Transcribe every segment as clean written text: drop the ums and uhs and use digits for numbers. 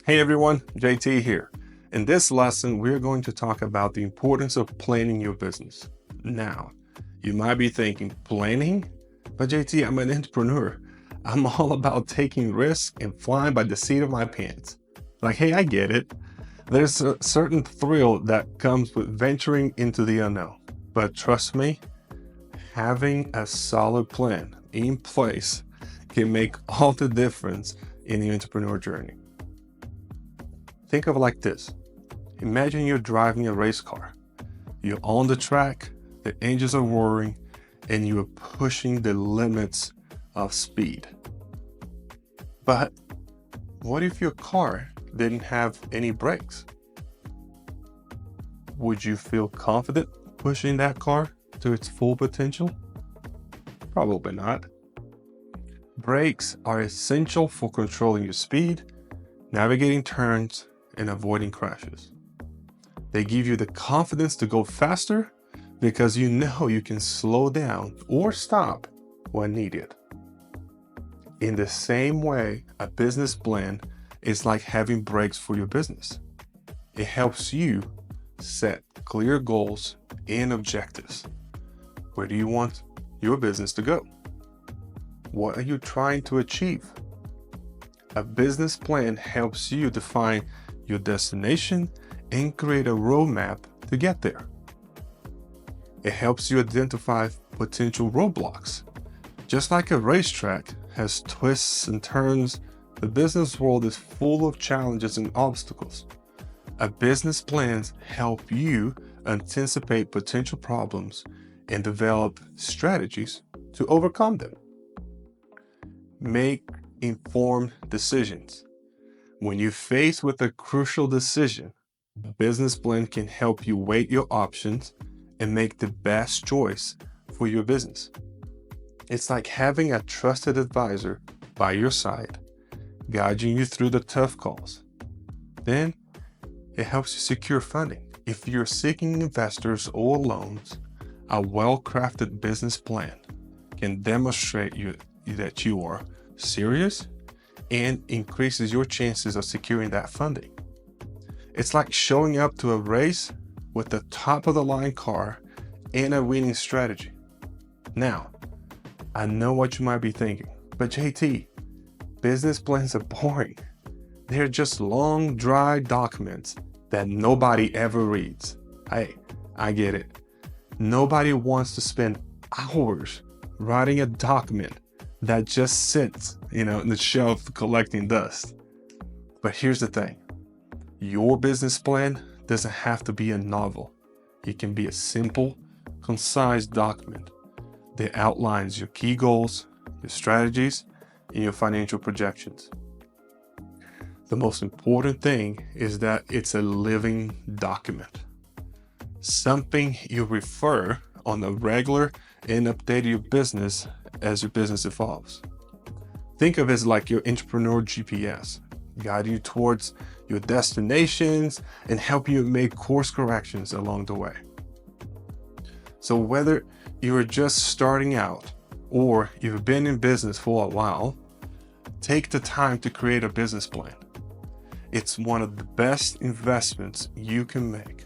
Hey everyone, JT here. In this lesson, we're going to talk about the importance of planning your business. Now, you might be thinking, planning? But JT, I'm an entrepreneur. I'm all about taking risks and flying by the seat of my pants. Like, hey, I get it. There's a certain thrill that comes with venturing into the unknown. But trust me, having a solid plan in place can make all the difference in the entrepreneur journey. Think of it like this. Imagine you're driving a race car. You're on the track, the engines are roaring, and you are pushing the limits of speed. But what if your car didn't have any brakes? Would you feel confident pushing that car to its full potential? Probably not. Brakes are essential for controlling your speed, navigating turns, and avoiding crashes. They give you the confidence to go faster because you know you can slow down or stop when needed. In the same way, a business plan is like having brakes for your business. It helps you set clear goals and objectives. Where do you want your business to go? What are you trying to achieve? A business plan helps you define your destination and create a roadmap to get there. It helps you identify potential roadblocks. Just like a racetrack has twists and turns, the business world is full of challenges and obstacles. A business plan helps you anticipate potential problems and develop strategies to overcome them. Make informed decisions. When you're faced with a crucial decision, a business plan can help you weigh your options and make the best choice for your business. It's like having a trusted advisor by your side, guiding you through the tough calls. Then, it helps you secure funding. If you're seeking investors or loans, a well-crafted business plan can demonstrate that you are serious and increases your chances of securing that funding. It's like showing up to a race with the top of the line car and a winning strategy. Now, I know what you might be thinking, but JT, business plans are boring. They're just long, dry documents that nobody ever reads. Hey, I get it. Nobody wants to spend hours writing a document that just sits, in the shelf collecting dust. But here's the thing. Your business plan doesn't have to be a novel. It can be a simple, concise document that outlines your key goals, your strategies, and your financial projections. The most important thing is that it's a living document. Something you refer on a regular and update your business as your business evolves. Think of it as like your entrepreneur GPS, guiding you towards your destinations and help you make course corrections along the way. So whether you are just starting out or you've been in business for a while, take the time to create a business plan. It's one of the best investments you can make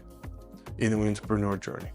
in the entrepreneur journey.